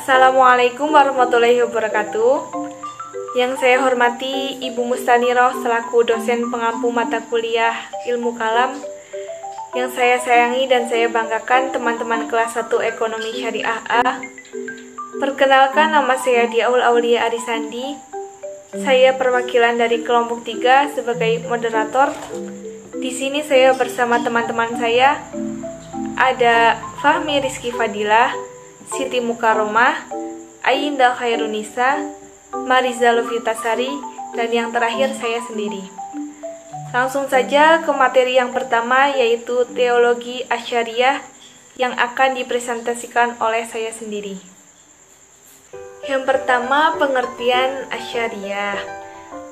Assalamualaikum warahmatullahi wabarakatuh. Yang saya hormati Ibu Mustanirah selaku dosen pengampu mata kuliah Ilmu Kalam. Yang saya sayangi dan saya banggakan teman-teman kelas 1 Ekonomi Syariah A. Perkenalkan, nama saya Diaul Aulia Arisandi. Saya perwakilan dari kelompok 3 sebagai moderator. Di sini saya bersama teman-teman saya. Ada Fahmi Rizky Fadilah, Siti Mukaromah, Ayinda Khairunisa, Mariza Lovitasari, dan yang terakhir saya sendiri. Langsung saja ke materi yang pertama, yaitu Teologi Asy'ariyah yang akan dipresentasikan oleh saya sendiri. Yang pertama, pengertian Asy'ariyah.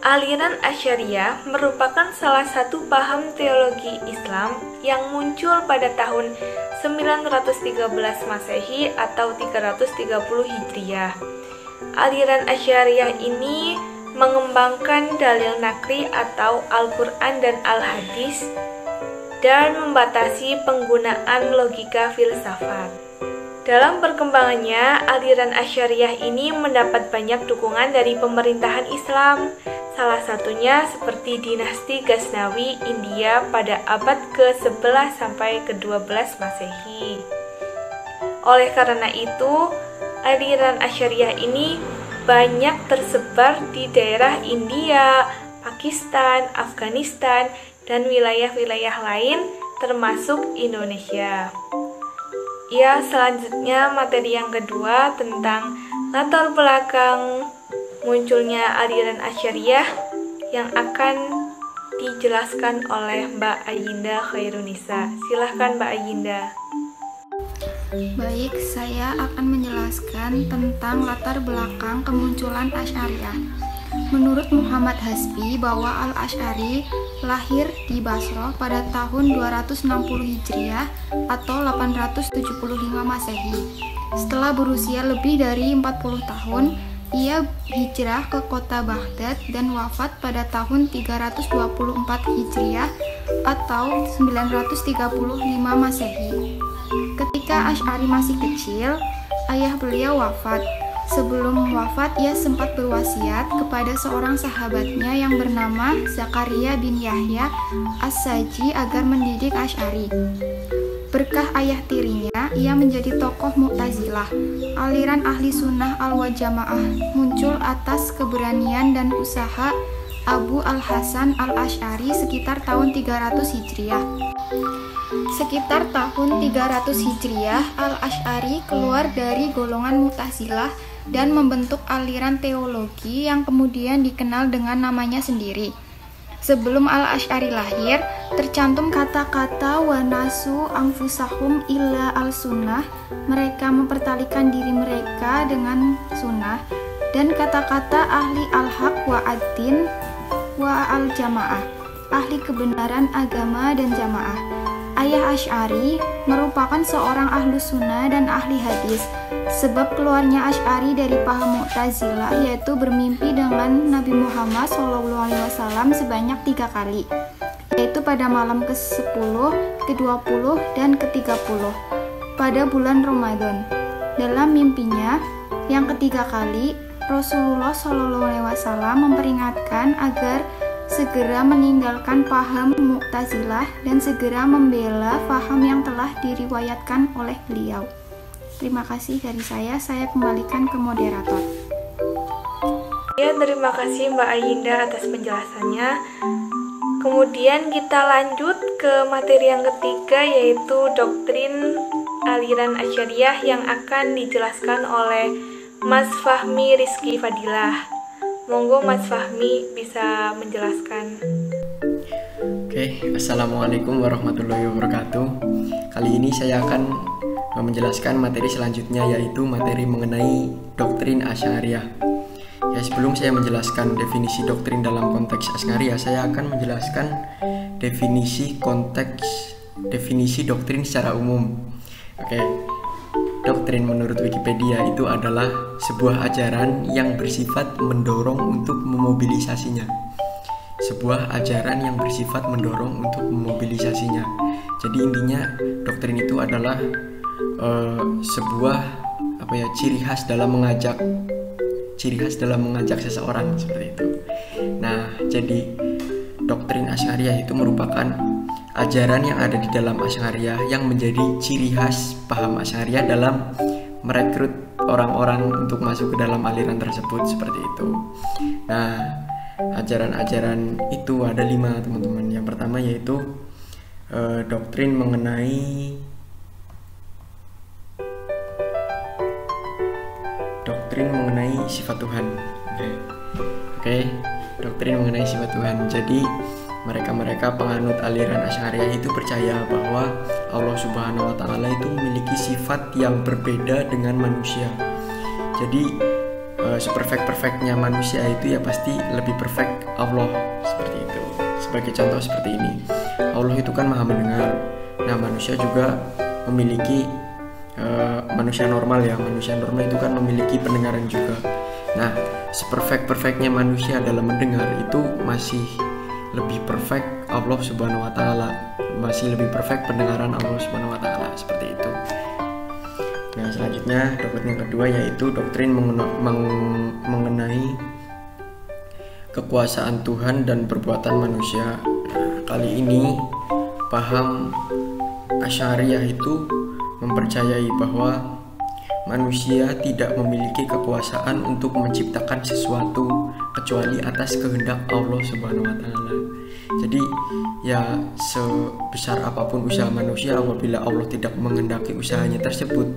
Aliran Asy'ariyah merupakan salah satu paham teologi Islam yang muncul pada tahun 913 Masehi atau 330 Hijriah. Aliran Asy'ariyah ini mengembangkan dalil nakli atau Al-Quran dan Al-Hadis dan membatasi penggunaan logika filsafat. Dalam perkembangannya, aliran Asy'ariyah ini mendapat banyak dukungan dari pemerintahan Islam, salah satunya seperti dinasti Ghaznawi India pada abad ke-11 sampai ke-12 Masehi. Oleh karena itu, aliran Asy'ariyah ini banyak tersebar di daerah India, Pakistan, Afghanistan, dan wilayah-wilayah lain termasuk Indonesia. Ya, selanjutnya materi yang kedua tentang latar belakang munculnya aliran Asy'ariyah yang akan dijelaskan oleh Mbak Ayinda Khairunisa. Silahkan Mbak Ayinda. Baik, saya akan menjelaskan tentang latar belakang kemunculan Asy'ariyah. Menurut Muhammad Hasbi bahwa Al-Asy'ari lahir di Basrah pada tahun 260 Hijriah atau 875 Masehi. Setelah berusia lebih dari 40 tahun, ia hijrah ke kota Baghdad dan wafat pada tahun 324 Hijriah atau 935 Masehi. Ketika Asy'ari masih kecil, ayah beliau wafat. Sebelum wafat, ia sempat berwasiat kepada seorang sahabatnya yang bernama Zakaria bin Yahya As-Saji agar mendidik Asy'ari. Berkah ayah tirinya, ia menjadi tokoh Mu'tazilah. Aliran ahli sunnah al-Wajamaah muncul atas keberanian dan usaha Abu Al-Hasan Al-Asy'ari sekitar tahun 300 Hijriah. Sekitar tahun 300 Hijriah, Al-Asy'ari keluar dari golongan Mu'tazilah dan membentuk aliran teologi yang kemudian dikenal dengan namanya sendiri. Sebelum Al-Asy'ari lahir, tercantum kata-kata wa nasu anfusahum illa al-sunnah, mereka mempertalikan diri mereka dengan sunnah, dan kata-kata ahli al-haq wa ad-din wa al-jamaah, ahli kebenaran agama dan jamaah. Ayah Asy'ari merupakan seorang ahlu sunnah dan ahli hadis. Sebab keluarnya Asy'ari dari paham Mu'tazilah yaitu bermimpi dengan Nabi Muhammad SAW sebanyak 3 kali, yaitu pada malam ke-10, ke-20, dan ke-30 pada bulan Ramadan. Dalam mimpinya yang ketiga kali, Rasulullah SAW memperingatkan agar segera meninggalkan paham Mu'tazilah dan segera membela paham yang telah diriwayatkan oleh beliau. Terima kasih dari saya kembalikan ke moderator. Ya, terima kasih Mbak Ayinda atas penjelasannya. Kemudian kita lanjut ke materi yang ketiga, yaitu doktrin aliran Asy'ariyah yang akan dijelaskan oleh Mas Fahmi Rizky Fadilah. Monggo Mas Fahmi bisa menjelaskan. Oke, Assalamualaikum warahmatullahi wabarakatuh. Kali ini saya akan menjelaskan materi selanjutnya, yaitu materi mengenai doktrin Asy'ariyah. Ya, sebelum saya menjelaskan definisi doktrin dalam konteks Asy'ariyah, saya akan menjelaskan definisi doktrin secara umum. Oke. Doktrin menurut Wikipedia itu adalah sebuah ajaran yang bersifat mendorong untuk memobilisasinya. Sebuah ajaran yang bersifat mendorong untuk memobilisasinya. Jadi intinya doktrin itu adalah sebuah ciri khas dalam mengajak seseorang seperti itu. Nah, jadi doktrin Asy'ariyah itu merupakan ajaran yang ada di dalam Asy'ariyah yang menjadi ciri khas paham Asy'ariyah dalam merekrut orang-orang untuk masuk ke dalam aliran tersebut seperti itu. Nah, ajaran-ajaran itu ada 5 teman-teman. Yang pertama yaitu doktrin mengenai sifat Tuhan. Oke, doktrin mengenai sifat Tuhan. Jadi mereka penganut aliran Asy'ariyah itu percaya bahwa Allah Subhanahu wa taala itu memiliki sifat yang berbeda dengan manusia. Jadi seperfect-perfectnya manusia itu ya pasti lebih perfect Allah seperti itu. Sebagai contoh seperti ini, Allah itu kan maha mendengar. Nah, manusia juga memiliki manusia normal ya. Manusia normal itu kan memiliki pendengaran juga. Nah, seperfect-perfectnya manusia dalam mendengar itu masih lebih perfect Allah Subhanahu wa taala. Masih lebih perfect pendengaran Allah Subhanahu wa taala seperti itu. Nah, selanjutnya doktrin yang kedua yaitu doktrin mengenai kekuasaan Tuhan dan perbuatan manusia. Kali ini paham Asy'ariyah itu mempercayai bahwa manusia tidak memiliki kekuasaan untuk menciptakan sesuatu kecuali atas kehendak Allah Subhanahu wa taala. Jadi ya sebesar apapun usaha manusia, apabila Allah tidak menghendaki usahanya tersebut,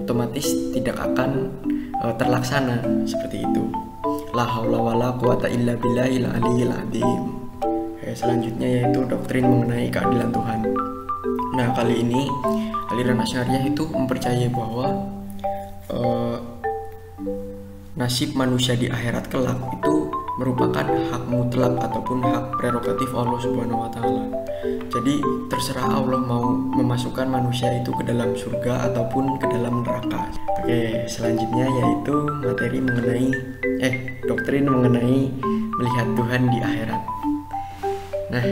otomatis tidak akan terlaksana seperti itu. La haula wala quwata illa billahil aliyyil azim. Selanjutnya yaitu doktrin mengenai keadilan Tuhan. Nah, kali ini aliran Asy'ariyah itu mempercayai bahwa nasib manusia di akhirat kelak itu merupakan hak mutlak ataupun hak prerogatif Allah Subhanahu wa taala. Jadi terserah Allah mau memasukkan manusia itu ke dalam surga ataupun ke dalam neraka. Oke, selanjutnya yaitu materi mengenai doktrin mengenai melihat Tuhan di akhirat. Nah,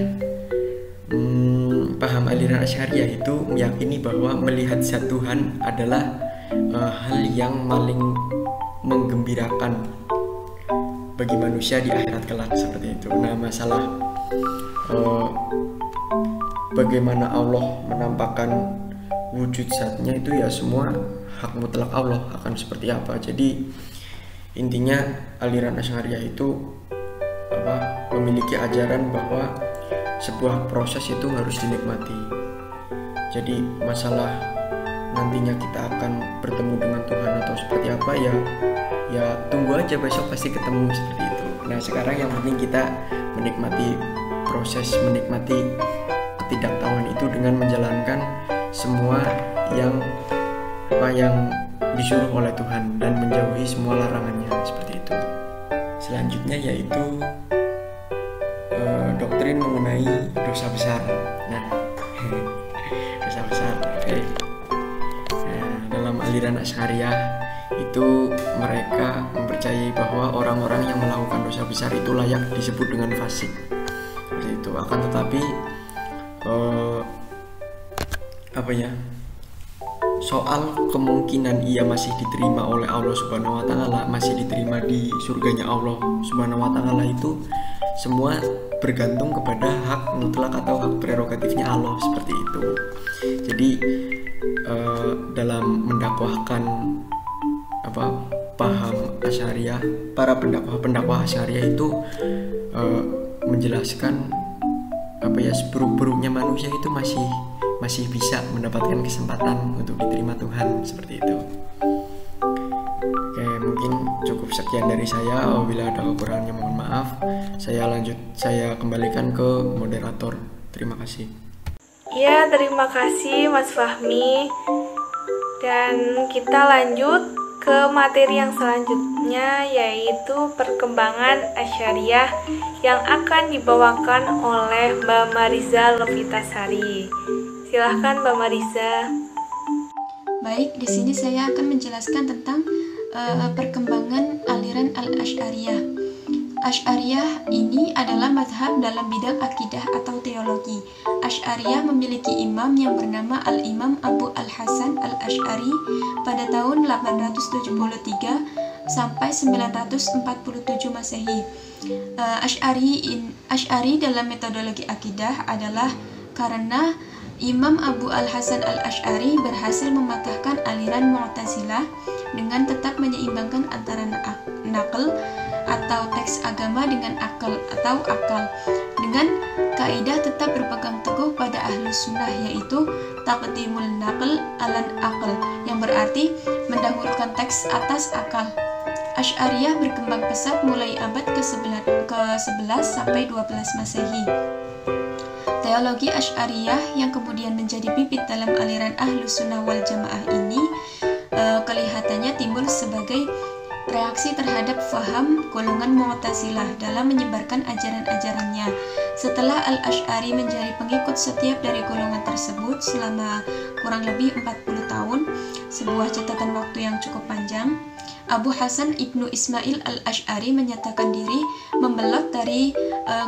paham aliran Asy'ariyah itu meyakini bahwa melihat zat Tuhan adalah hal yang paling menggembirakan bagi manusia di akhirat kelak seperti itu. Nah, masalah bagaimana Allah menampakkan wujud zatnya itu ya semua hak mutlak Allah akan seperti apa. Jadi intinya aliran Asy'ariyah itu memiliki ajaran bahwa sebuah proses itu harus dinikmati. Jadi masalah nantinya kita akan bertemu dengan Tuhan atau seperti apa ya tunggu aja, besok pasti ketemu seperti itu. Nah, sekarang yang penting kita menikmati proses, menikmati ketidaktahuan itu dengan menjalankan semua yang disuruh oleh Tuhan dan menjauhi semua larangannya seperti itu. Selanjutnya yaitu doktrin mengenai dosa besar. Nah, dosa besar. Oke. Nah, dalam aliran Asy'ariyah itu mereka mempercayai bahwa orang-orang yang melakukan dosa besar itu layak disebut dengan fasik seperti itu. Akan tetapi soal kemungkinan ia masih diterima oleh Allah Subhanahu wa taala, masih diterima di surganya Allah Subhanahu wa taala itu semua bergantung kepada hak mutlak atau hak prerogatifnya Allah seperti itu. Jadi dalam mendakwahkan paham Asy'ariyah, para pendakwah Asy'ariyah itu menjelaskan seburuk-buruknya manusia itu masih bisa mendapatkan kesempatan untuk diterima Tuhan seperti itu. Oke, mungkin cukup sekian dari saya. Apabila ada kekurangannya mohon maaf. Saya kembalikan ke moderator. Terima kasih. Ya, terima kasih Mas Fahmi. Dan kita lanjut ke materi yang selanjutnya, yaitu perkembangan Asy'ariyah yang akan dibawakan oleh Mbak Mariza Lovitasari. Silahkan Mbak Mariza. Baik, di sini saya akan menjelaskan tentang perkembangan aliran Al-Asy'ariyah. Al-Asy'ariyah ini adalah mazhab dalam bidang akidah atau teologi. Asy'ariyah memiliki imam yang bernama Al-Imam Abu Al-Hasan Al-Asy'ari pada tahun 873 sampai 947 Masehi. Asy'ari dalam metodologi akidah adalah karena Imam Abu Al-Hasan Al-Asy'ari berhasil mematahkan aliran Mu'tazilah dengan tetap menyeimbangkan antara naql atau teks agama dengan akal dengan kaidah tetap berpegang teguh pada ahlus sunnah, yaitu taqdimul naql alan aql, yang berarti mendahulukan teks atas akal. Asy'ariyah berkembang pesat mulai abad ke-11 sampai 12 Masehi. Teologi Asy'ariyah yang kemudian menjadi bibit dalam aliran ahlus sunnah wal jamaah ini kelihatannya timbul sebagai reaksi terhadap faham golongan Mu'tazilah dalam menyebarkan ajaran-ajarannya. Setelah Al-Asy'ari menjadi pengikut setiap dari golongan tersebut selama kurang lebih 40 tahun, sebuah catatan waktu yang cukup panjang, Abu Hasan Ibnu Ismail Al-Asy'ari menyatakan diri membelot dari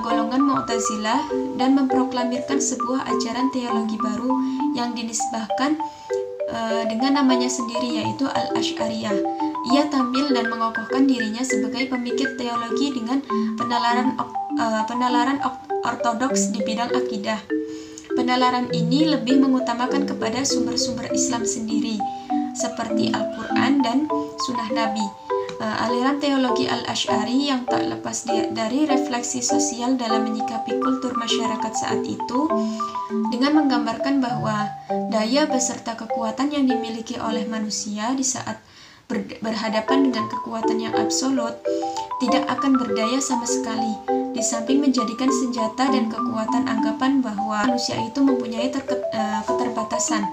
golongan Mu'tazilah dan memproklamirkan sebuah ajaran teologi baru yang dinisbahkan dengan namanya sendiri, yaitu Al-Asy'ariyah. Ia tampil dan mengokohkan dirinya sebagai pemikir teologi dengan penalaran ortodoks di bidang akidah. Penalaran ini lebih mengutamakan kepada sumber-sumber Islam sendiri, seperti Al-Quran dan Sunnah Nabi. Aliran teologi Al-Asy'ari yang tak lepas dari refleksi sosial dalam menyikapi kultur masyarakat saat itu, dengan menggambarkan bahwa daya beserta kekuatan yang dimiliki oleh manusia di saat berhadapan dengan kekuatan yang absolut tidak akan berdaya sama sekali, di samping menjadikan senjata dan kekuatan anggapan bahwa manusia itu mempunyai keterbatasan.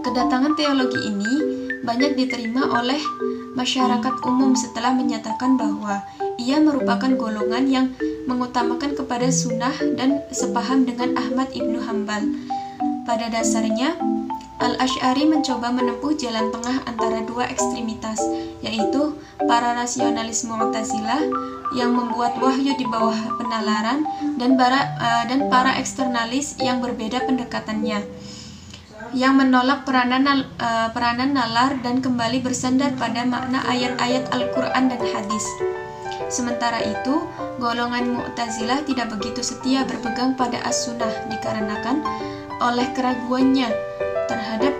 Kedatangan teologi ini banyak diterima oleh masyarakat umum setelah menyatakan bahwa ia merupakan golongan yang mengutamakan kepada sunnah dan sepaham dengan Ahmad Ibnu Hanbal. Pada dasarnya, Al-Asy'ari mencoba menempuh jalan tengah antara dua ekstremitas, yaitu para rasionalis Mu'tazilah yang membuat wahyu di bawah penalaran dan para eksternalis yang berbeda pendekatannya, yang menolak peranan nalar dan kembali bersandar pada makna ayat-ayat Al-Quran dan hadis. Sementara itu, golongan Mu'tazilah tidak begitu setia berpegang pada as-sunnah dikarenakan oleh keraguannya terhadap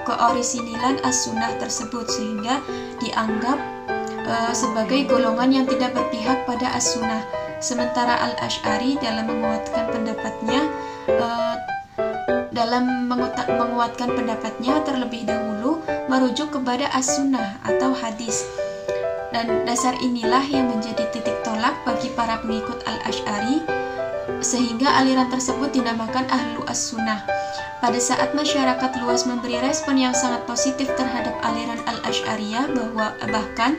keorisinilan as-sunnah tersebut, sehingga dianggap sebagai golongan yang tidak berpihak pada as-sunnah. Sementara Al-Asy'ari dalam menguatkan pendapatnya terlebih dahulu merujuk kepada as-sunnah atau hadis. Dan dasar inilah yang menjadi titik tolak bagi para pengikut Al-Asy'ari, sehingga aliran tersebut dinamakan Ahlu As-Sunnah. Pada saat masyarakat luas memberi respon yang sangat positif terhadap aliran Al-Asy'ariyah, bahkan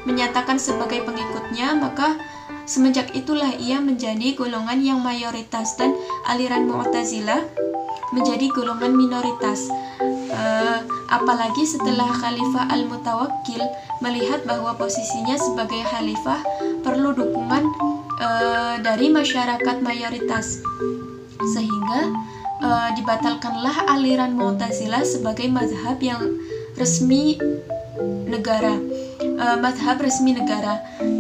menyatakan sebagai pengikutnya, maka semenjak itulah ia menjadi golongan yang mayoritas dan aliran Mu'tazilah menjadi golongan minoritas. Apalagi setelah Khalifah Al-Mutawakkil melihat bahwa posisinya sebagai khalifah perlu dukungan dari masyarakat mayoritas, sehingga dibatalkanlah aliran Mu'tazilah sebagai mazhab resmi negara,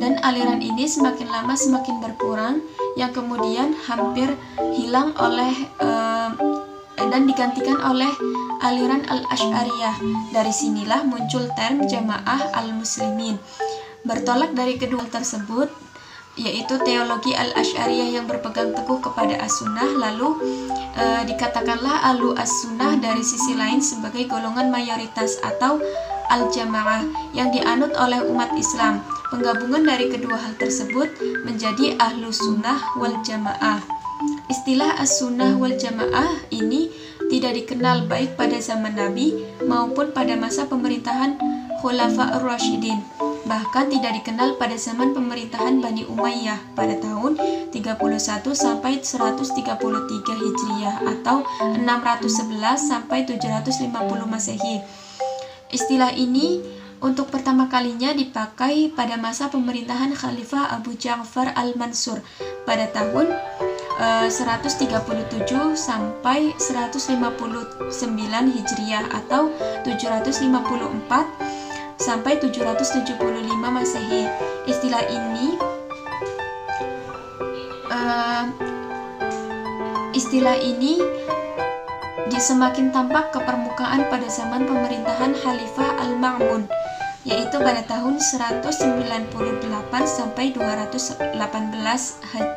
dan aliran ini semakin lama semakin berkurang, yang kemudian hampir hilang dan digantikan oleh aliran Al-Asy'ariyah. Dari sinilah muncul term Jamaah Al-Muslimin. Bertolak dari kedua tersebut, yaitu teologi Al-Asy'ariyah yang berpegang teguh kepada as-sunnah, lalu dikatakanlah Ahlu as-sunnah dari sisi lain sebagai golongan mayoritas atau al-jamaah yang dianut oleh umat Islam. Penggabungan dari kedua hal tersebut menjadi Ahlu sunnah wal jamaah. Istilah as-sunnah wal jamaah ini tidak dikenal baik pada zaman Nabi maupun pada masa pemerintahan Khulafa ar-Rasyidin. Bahkan tidak dikenal pada zaman pemerintahan Bani Umayyah pada tahun 31 sampai 133 Hijriah atau 611 sampai 750 Masehi. Istilah ini untuk pertama kalinya dipakai pada masa pemerintahan Khalifah Abu Ja'far al-Mansur pada tahun 137 sampai 159 Hijriah atau 754 sampai 775 Masehi. Istilah ini semakin tampak ke permukaan pada zaman pemerintahan Khalifah Al-Ma'mun, yaitu pada tahun 198 sampai 218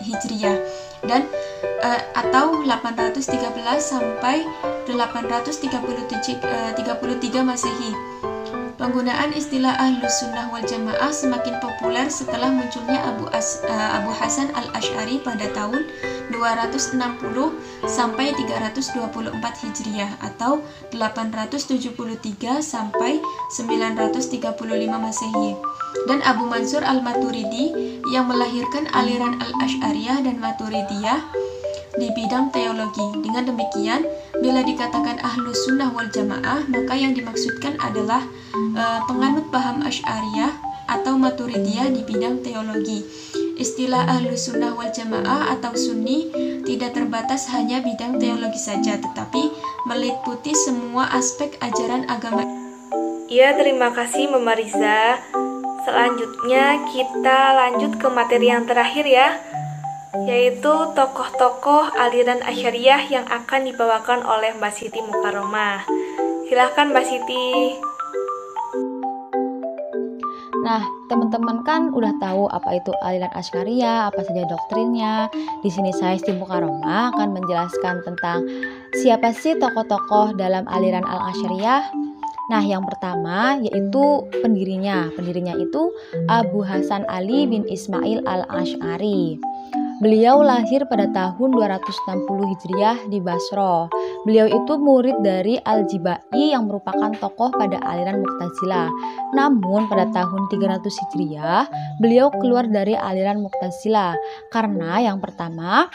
Hijriah dan atau 813 sampai 833 Masehi. Penggunaan istilah Ahlus Sunnah wal Jamaah semakin populer setelah munculnya Abu Hasan al-Asy'ari pada tahun 260 sampai 324 Hijriah atau 873 sampai 935 Masehi, dan Abu Mansur al-Maturidi yang melahirkan aliran al-Asy'ariyah dan Maturidiyah di bidang teologi. Dengan demikian, bila dikatakan Ahlus Sunnah wal Jamaah, maka yang dimaksudkan adalah penganut paham Asy'ariyah atau Maturidiyah di bidang teologi. Istilah Ahlus Sunnah wal Jamaah atau Sunni tidak terbatas hanya bidang teologi saja, tetapi meliputi semua aspek ajaran agama. Ya, terima kasih Mama Riza. Selanjutnya kita lanjut ke materi yang terakhir ya, yaitu tokoh-tokoh aliran Asy'ariyah yang akan dibawakan oleh Mbak Siti Mukarromah. Silahkan Mbak Siti. Nah, teman-teman kan udah tahu apa itu aliran Asy'ariyah, apa saja doktrinnya. Di sini saya Siti Mukarromah akan menjelaskan tentang siapa sih tokoh-tokoh dalam aliran Al-Asy'ariyah. Nah, yang pertama yaitu pendirinya. Pendirinya itu Abu Hasan Ali bin Ismail Al-Asy'ari. Beliau lahir pada tahun 260 Hijriah di Basra. Beliau itu murid dari Al-Jibai yang merupakan tokoh pada aliran Mu'tazilah. Namun pada tahun 300 Hijriah, beliau keluar dari aliran Mu'tazilah karena yang pertama,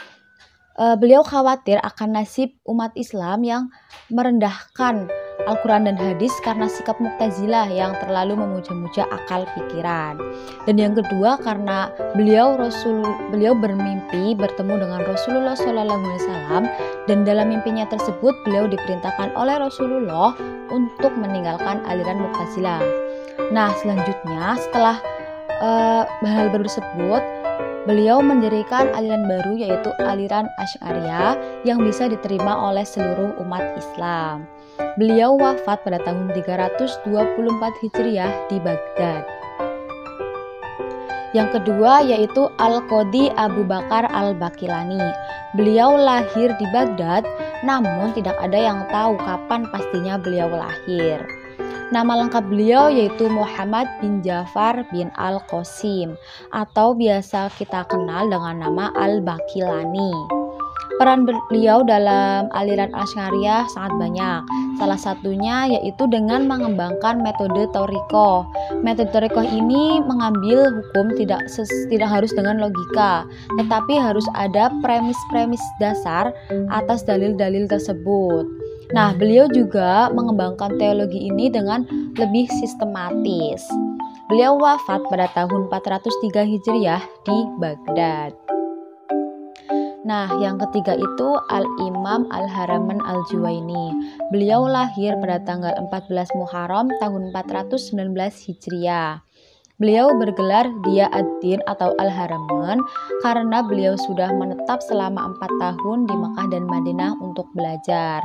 beliau khawatir akan nasib umat Islam yang merendahkan Al-Quran dan hadis karena sikap Mu'tazilah yang terlalu memuja-muja akal pikiran. Dan yang kedua karena beliau bermimpi bertemu dengan Rasulullah SAW, dan dalam mimpinya tersebut beliau diperintahkan oleh Rasulullah untuk meninggalkan aliran Mu'tazilah. Nah, selanjutnya setelah hal baru tersebut, beliau mendirikan aliran baru yaitu aliran Asy'ariyah yang bisa diterima oleh seluruh umat Islam. Beliau wafat pada tahun 324 Hijriah di Baghdad. Yang kedua yaitu Al-Qadhi Abu Bakar Al-Baqilani. Beliau lahir di Baghdad, namun tidak ada yang tahu kapan pastinya beliau lahir. Nama lengkap beliau yaitu Muhammad bin Ja'far bin Al-Qasim atau biasa kita kenal dengan nama Al-Baqilani. Peran beliau dalam aliran Asy'ariyah sangat banyak. Salah satunya yaitu dengan mengembangkan metode Thoriqoh. Metode Thoriqoh ini mengambil hukum tidak harus dengan logika, tetapi harus ada premis-premis dasar atas dalil-dalil tersebut. Nah, beliau juga mengembangkan teologi ini dengan lebih sistematis. Beliau wafat pada tahun 403 Hijriah di Baghdad. Nah, yang ketiga itu Al-Imam Al-Haraman Al-Juwaini. Beliau lahir pada tanggal 14 Muharram tahun 419 Hijriah. Beliau bergelar Dia ad-Din atau Al-Haraman karena beliau sudah menetap selama 4 tahun di Mekah dan Madinah untuk belajar.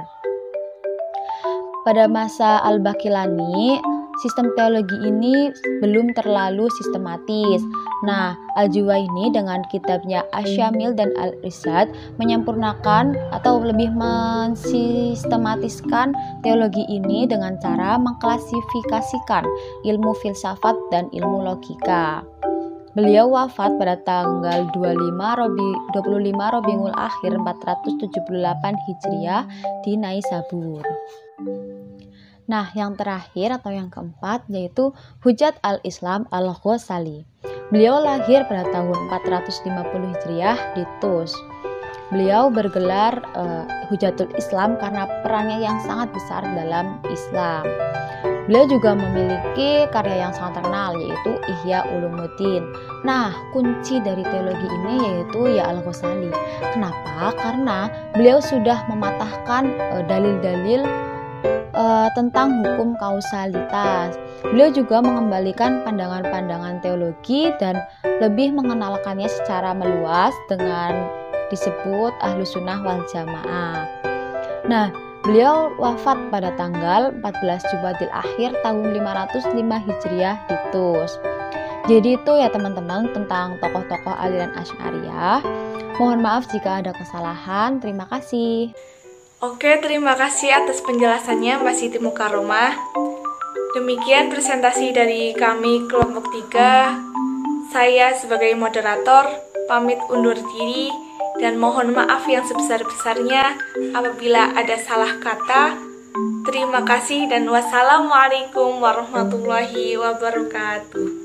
Pada masa Al-Baqilani, sistem teologi ini belum terlalu sistematis. Nah, Al-Juwaini dengan kitabnya Asy-Syamil dan Al-Irsyad menyempurnakan atau lebih mensistematiskan teologi ini dengan cara mengklasifikasikan ilmu filsafat dan ilmu logika. Beliau wafat pada tanggal 25 Rabiul Akhir 478 Hijriah di Naisabur. Nah, yang terakhir atau yang keempat yaitu Hujjat al-Islam al-Ghazali. Beliau lahir pada tahun 450 Hijriah di Tus. Beliau bergelar Hujjatul Islam karena perannya yang sangat besar dalam Islam. Beliau juga memiliki karya yang sangat terkenal, yaitu Ihya Ulumuddin. Nah, kunci dari teologi ini yaitu ya Al-Ghazali. Kenapa? Karena beliau sudah mematahkan dalil-dalil tentang hukum kausalitas. Beliau juga mengembalikan pandangan-pandangan teologi dan lebih mengenalkannya secara meluas dengan disebut Ahlus Sunnah wal Jamaah. Nah, beliau wafat pada tanggal 14 Jumadil Akhir tahun 505 Hijriah di Tus. Jadi itu ya teman-teman tentang tokoh-tokoh aliran Asy'ariyah. Mohon maaf jika ada kesalahan. Terima kasih. Oke, terima kasih atas penjelasannya Mbak Siti Mukaromah. Demikian presentasi dari kami kelompok 3. Saya sebagai moderator pamit undur diri dan mohon maaf yang sebesar-besarnya apabila ada salah kata. Terima kasih dan wassalamualaikum warahmatullahi wabarakatuh.